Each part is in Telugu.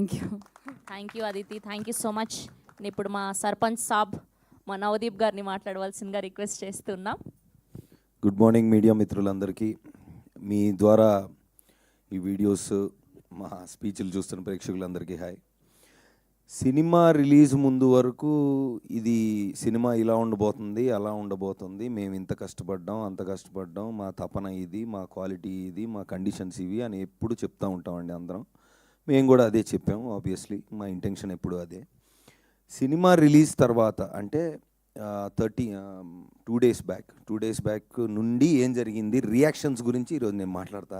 Thank you Aditi, thank you so much. ఇప్పుడు మా సర్పంచ్ సాబ్ మా నవదీప్ గారిని మాట్లాడవలసిందిగా రిక్వెస్ట్ చేస్తున్నాం. గుడ్ మార్నింగ్ మీడియా మిత్రులందరికీ. మీ ద్వారా ఈ వీడియోస్ మా స్పీచ్లు చూస్తున్న ప్రేక్షకులందరికీ హాయ్. సినిమా రిలీజ్ ముందు వరకు ఇది సినిమా ఇలా ఉండబోతుంది, అలా ఉండబోతుంది, మేము ఇంత కష్టపడ్డాం, అంత కష్టపడ్డాం, మా తపన ఇది, మా క్వాలిటీ ఇది, మా కండిషన్స్ ఇవి అని ఎప్పుడు చెప్తూ ఉంటామండి అందరం. మేము కూడా అదే చెప్పాము. ఆబ్వియస్లీ మా ఇంటెన్షన్ ఎప్పుడు అదే. సినిమా రిలీజ్ తర్వాత అంటే 2 డేస్ బ్యాక్ నుండి ఏం జరిగింది, రియాక్షన్స్ గురించి ఈరోజు నేను మాట్లాడతా.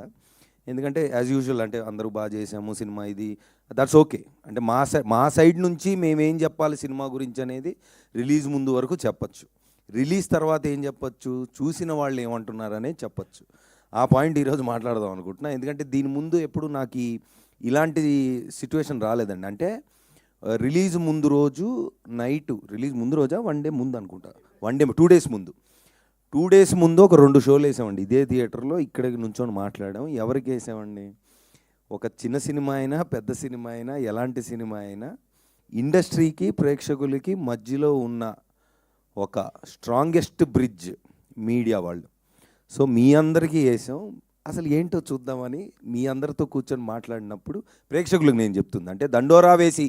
ఎందుకంటే యాజ్ యూజువల్ అంటే అందరూ బాగా చేసాము సినిమా, ఇది దట్స్ ఓకే. అంటే మా సైడ్ నుంచి మేమేం చెప్పాలి సినిమా గురించి అనేది రిలీజ్ ముందు వరకు చెప్పచ్చు. రిలీజ్ తర్వాత ఏం చెప్పచ్చు, చూసిన వాళ్ళు ఏమంటున్నారనే చెప్పచ్చు. ఆ పాయింట్ ఈరోజు మాట్లాడదాం అనుకుంటున్నా. ఎందుకంటే దీని ముందు ఎప్పుడు నాకు ఇలాంటి సిచ్యువేషన్ రాలేదండి. అంటే రిలీజ్ ముందు రోజు నైట్, రిలీజ్ ముందు రోజా 1 డే ముందు అనుకుంటా, 2 డేస్ ముందు, 2 డేస్ ముందు ఒక 2 షోలు వేసామండి ఇదే థియేటర్లో. ఇక్కడికి నుంచొని మాట్లాడాం. ఎవరికి వేసామండి, ఒక చిన్న సినిమా అయినా పెద్ద సినిమా అయినా ఎలాంటి సినిమా అయినా ఇండస్ట్రీకి ప్రేక్షకులకి మధ్యలో ఉన్న ఒక స్ట్రాంగెస్ట్ బ్రిడ్జ్ మీడియా వాళ్ళు. సో మీ అందరికీ వేసాం. అసలు ఏంటో చూద్దామని మీ అందరితో కూర్చొని మాట్లాడినప్పుడు ప్రేక్షకులకు నేను చెప్తుంది అంటే దండోరా వేసి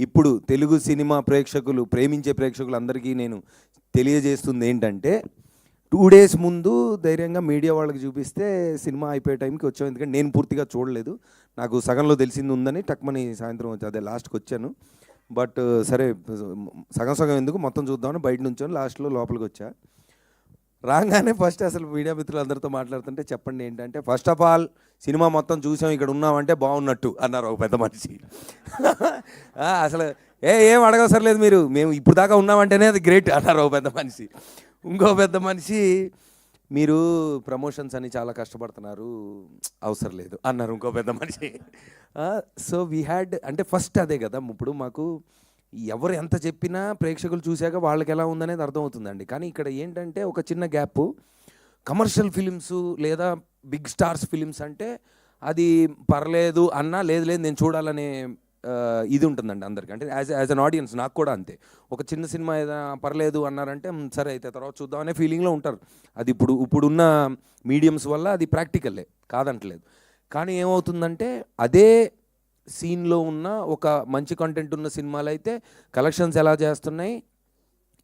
ఇప్పుడు తెలుగు సినిమా ప్రేక్షకులు, ప్రేమించే ప్రేక్షకులందరికీ నేను తెలియజేస్తుంది ఏంటంటే 2 డేస్ ముందు ధైర్యంగా మీడియా వాళ్ళకి చూపిస్తే సినిమా అయిపోయే టైంకి వచ్చాం. ఎందుకంటే నేను పూర్తిగా చూడలేదు, నాకు సగంలో తెలిసింది ఉందని టక్మని సాయంత్రం వచ్చి అదే లాస్ట్కి వచ్చాను. బట్ సరే సగం ఎందుకు మొత్తం చూద్దామని బయట నుంచొని లాస్ట్లో లోపలికి వచ్చా. రాగానే ఫస్ట్ అసలు మీడియా మిత్రులు అందరితో మాట్లాడుతుంటే చెప్పండి ఏంటంటే, ఫస్ట్ ఆఫ్ ఆల్ సినిమా మొత్తం చూసాం, ఇక్కడ ఉన్నామంటే బాగున్నట్టు అన్నారు ఒక పెద్ద మనిషి. అసలు ఏం అడగవసరం లేదు మీరు, మేము ఇప్పుడు దాకా ఉన్నామంటేనే అది గ్రేట్ అన్నారు ఒక పెద్ద మనిషి. ఇంకో పెద్ద మనిషి, మీరు ప్రమోషన్స్ అని చాలా కష్టపడుతున్నారు, అవసరం లేదు అన్నారు ఇంకో పెద్ద మనిషి. సో వీ హ్యాడ్ అంటే ఫస్ట్ అదే కదా, ఇప్పుడు మాకు ఎవరు ఎంత చెప్పినా ప్రేక్షకులు చూశాక వాళ్ళకి ఎలా ఉందనేది అర్థమవుతుందండి. కానీ ఇక్కడ ఏంటంటే ఒక చిన్న గ్యాప్, కమర్షియల్ ఫిలిమ్స్ లేదా బిగ్ స్టార్స్ ఫిలిమ్స్ అంటే అది పర్లేదు అన్నా లేదు నేను చూడాలనే ఇది ఉంటుందండి అందరికీ. అంటే యాజ్ అన్ ఆడియన్స్ నాకు కూడా అంతే. ఒక చిన్న సినిమా ఏదైనా పర్లేదు అన్నారంటే సరే అయితే తర్వాత చూద్దాం అనే ఫీలింగ్లో ఉంటారు. అది ఇప్పుడున్న మీడియంస్ వల్ల అది ప్రాక్టికల్లే, కాదంటలేదు. కానీ ఏమవుతుందంటే అదే సీన్లో ఉన్న ఒక మంచి కంటెంట్ ఉన్న సినిమాలు అయితే కలెక్షన్స్ ఎలా చేస్తున్నాయి,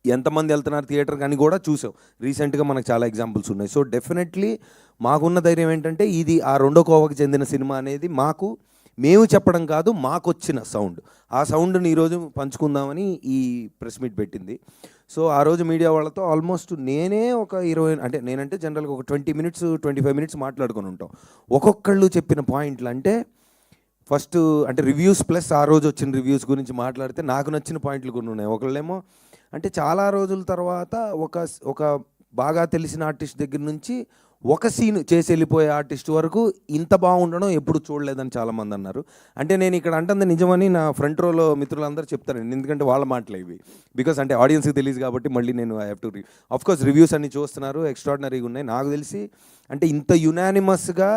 ఎంతమంది వెళ్తున్నారు థియేటర్కి అని కూడా చూసాం. రీసెంట్గా మనకు చాలా ఎగ్జాంపుల్స్ ఉన్నాయి. సో డెఫినెట్లీ మాకున్న ధైర్యం ఏంటంటే ఇది ఆ రెండో కోవకు చెందిన సినిమా అనేది మేము చెప్పడం కాదు, మాకు వచ్చిన సౌండ్. ఆ సౌండ్ని ఈరోజు పంచుకుందామని ఈ ప్రెస్ మీట్ పెట్టింది. సో ఆ రోజు మీడియా వాళ్ళతో ఆల్మోస్ట్ నేనే ఒక 20 అంటే నేనంటే జనరల్గా ఒక 20 మినిట్స్ 25 మినిట్స్ మాట్లాడుకొని ఉంటాం. ఒక్కొక్కళ్ళు చెప్పిన పాయింట్లు అంటే ఫస్ట్ అంటే రివ్యూస్ ప్లస్ ఆ రోజు వచ్చిన రివ్యూస్ గురించి మాట్లాడితే నాకు నచ్చిన పాయింట్లు కొన్ని ఉన్నాయి. ఒకళ్ళేమో అంటే చాలా రోజుల తర్వాత ఒక బాగా తెలిసిన ఆర్టిస్ట్ దగ్గర నుంచి ఒక సీన్ చేసి వెళ్ళిపోయే ఆర్టిస్ట్ వరకు ఇంత బాగుండడం ఎప్పుడు చూడలేదని చాలామంది అన్నారు. అంటే నేను ఇక్కడ అంటుంది నిజమని నా ఫ్రంట్ రోలో మిత్రులందరూ చెప్తారండి, ఎందుకంటే వాళ్ళ మాటలు ఇవి. బికాస్ అంటే ఆడియన్స్కి తెలియదు కాబట్టి మళ్ళీ నేను I have to of course reviews అన్ని చూస్తున్నారు, ఎక్స్ట్రాడినరీగా ఉన్నాయి. నాకు తెలిసి అంటే ఇంత యునానిమస్గా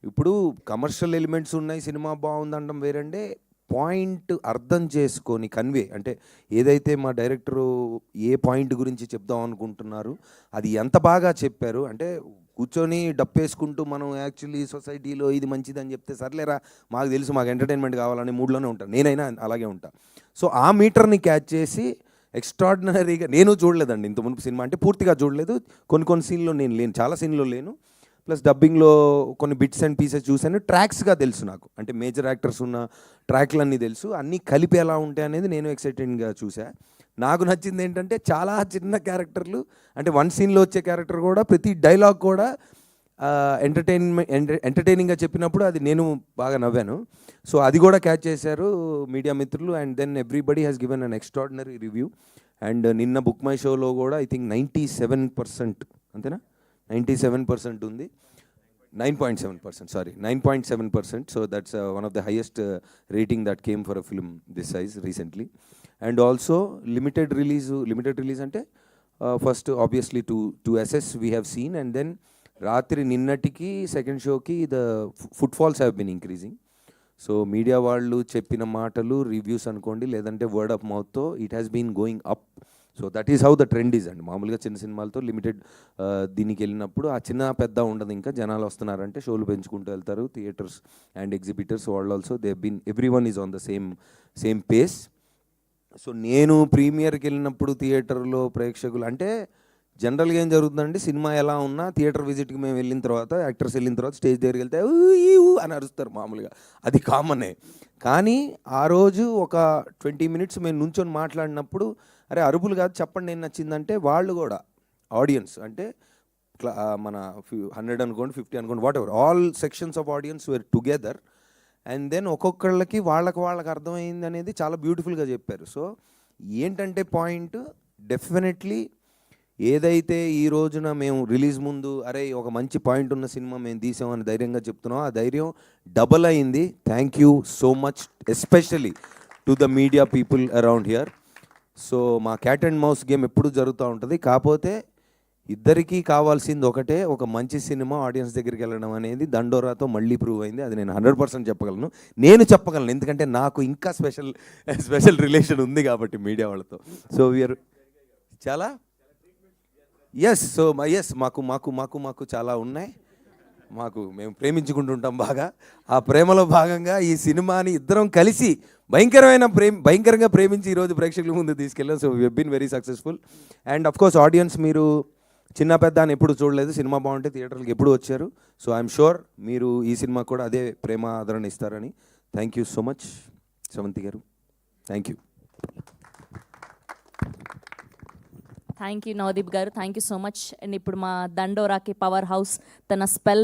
ఇప్పుడు కమర్షియల్ ఎలిమెంట్స్ ఉన్నాయి, సినిమా బాగుందనడం వేరంటే పాయింట్ అర్థం చేసుకొని కన్వే అంటే ఏదైతే మా డైరెక్టరు ఏ పాయింట్ గురించి చెప్దాం అనుకుంటున్నారు అది ఎంత బాగా చెప్పారు. అంటే కూర్చొని డప్పేసుకుంటూ మనం యాక్చువల్లీ సొసైటీలో ఇది మంచిదని చెప్తే సర్లేరా మాకు తెలుసు, మాకు ఎంటర్టైన్మెంట్ కావాలనే మూడ్లోనే ఉంటాను, నేనైనా అలాగే ఉంటాను. సో ఆ మీటర్ని క్యాచ్ చేసి ఎక్స్ట్రాడినరీగా నేను చూడలేదండి ఇంత మునుపు సినిమా, అంటే పూర్తిగా చూడలేదు. కొన్ని సీన్లో నేను లేను, చాలా సీన్లో లేను. ప్లస్ డబ్బింగ్లో కొన్ని బిట్స్ అండ్ పీసెస్ చూశాను. ట్రాక్స్గా తెలుసు నాకు, అంటే మేజర్ యాక్టర్స్ ఉన్న ట్రాక్లన్నీ తెలుసు. అన్నీ కలిపి ఎలా ఉంటాయి అనేది నేను ఎక్సైటెడ్గా చూసా. నాకు నచ్చింది ఏంటంటే చాలా చిన్న క్యారెక్టర్లు, అంటే 1 సీన్లో వచ్చే క్యారెక్టర్ కూడా ప్రతి డైలాగ్ కూడా ఎంటర్టైనింగ్గా చెప్పినప్పుడు అది నేను బాగా నవ్వాను. సో అది కూడా క్యాచ్ చేశారు మీడియా మిత్రులు. And then everybody has given an extraordinary review. And నిన్న బుక్ మై షోలో కూడా ఐ థింక్ 97% అంతేనా, 97% ఉంది, 9.7%, sorry, 9.7%. So that's one of the highest rating that came for a film this size recently. And also limited release ante first obviously to assess we have seen, and then రాత్రి నిన్నటికి సెకండ్ షోకి the footfalls have been increasing. So media వాళ్ళు చెప్పిన మాటలు రివ్యూస్ అనుకోండి, లేదంటే వర్డ్ ఆఫ్ మౌత్తో it has been going up. So that is how the trend is అండి. మామూలుగా చిన్న సినిమాలతో లిమిటెడ్ దీనికి వెళ్ళినప్పుడు ఆ చిన్న పెద్ద ఉండదు, ఇంకా జనాలు వస్తున్నారంటే షోలు పెంచుకుంటూ వెళ్తారు. థియేటర్స్ అండ్ ఎగ్జిబిటర్స్ వాళ్ళు also they been every one is on the same pace. So నేను ప్రీమియర్కి వెళ్ళినప్పుడు థియేటర్లో ప్రేక్షకులు అంటే జనరల్గా ఏం జరుగుతుందంటే, సినిమా ఎలా ఉన్నా థియేటర్ విజిట్కి మేము వెళ్ళిన తర్వాత, యాక్టర్స్ వెళ్ళిన తర్వాత స్టేజ్ దగ్గరికి వెళ్తే ఊ అని అరుస్తారు మామూలుగా, అది కామనే. కానీ ఆ రోజు ఒక 20 minutes మేము నుంచొని మాట్లాడినప్పుడు, అరే అరుపులు కాదు చెప్పండి ఏం నచ్చిందంటే, వాళ్ళు కూడా ఆడియన్స్ అంటే మన 100 అనుకోండి, 50 అనుకోండి, whatever, all sections of audience were together. And then ఒక్కొక్కళ్ళకి వాళ్ళకి అర్థమైంది అనేది చాలా బ్యూటిఫుల్గా చెప్పారు. సో ఏంటంటే పాయింట్, డెఫినెట్లీ ఏదైతే ఈ రోజున మేము రిలీజ్ ముందు అరే ఒక మంచి పాయింట్ ఉన్న సినిమా మేము తీసామని ధైర్యంగా చెప్తున్నాం, ఆ ధైర్యం డబల్ అయింది. Thank you so much, especially to the media people around here. So మా క్యాట్ అండ్ మౌస్ గేమ్ ఎప్పుడు జరుగుతూ ఉంటుంది, కాకపోతే ఇద్దరికీ కావాల్సింది ఒకటే, ఒక మంచి సినిమా ఆడియన్స్ దగ్గరికి వెళ్ళడం అనేది దండోరాతో మళ్ళీ ప్రూవ్ అయింది. అది నేను 100% చెప్పగలను, ఎందుకంటే నాకు ఇంకా స్పెషల్ రిలేషన్ ఉంది కాబట్టి మీడియా వాళ్ళతో. సో వీఆర్ చాలా మాకు చాలా ఉన్నాయి. మేము ప్రేమించుకుంటుంటాం బాగా. ఆ ప్రేమలో భాగంగా ఈ సినిమాని ఇద్దరం కలిసి భయంకరంగా ప్రేమించి ఈరోజు ప్రేక్షకుల ముందు తీసుకెళ్ళాం. So we been very successful. And of course audience, మీరు చిన్న పెద్ద అని ఎప్పుడు చూడలేదు, సినిమా బాగుంటే థియేటర్కి ఎప్పుడు వచ్చారు. సో ఐఎమ్ షూర్ మీరు ఈ సినిమా కూడా అదే ప్రేమ ఆదరణ ఇస్తారని. Thank you so much Sravanthi గారు, thank you. Thank you Navdeep గారు, thank you so much. And ఇప్పుడు మా దండోరాకి పవర్ హౌస్ తన స్పెల్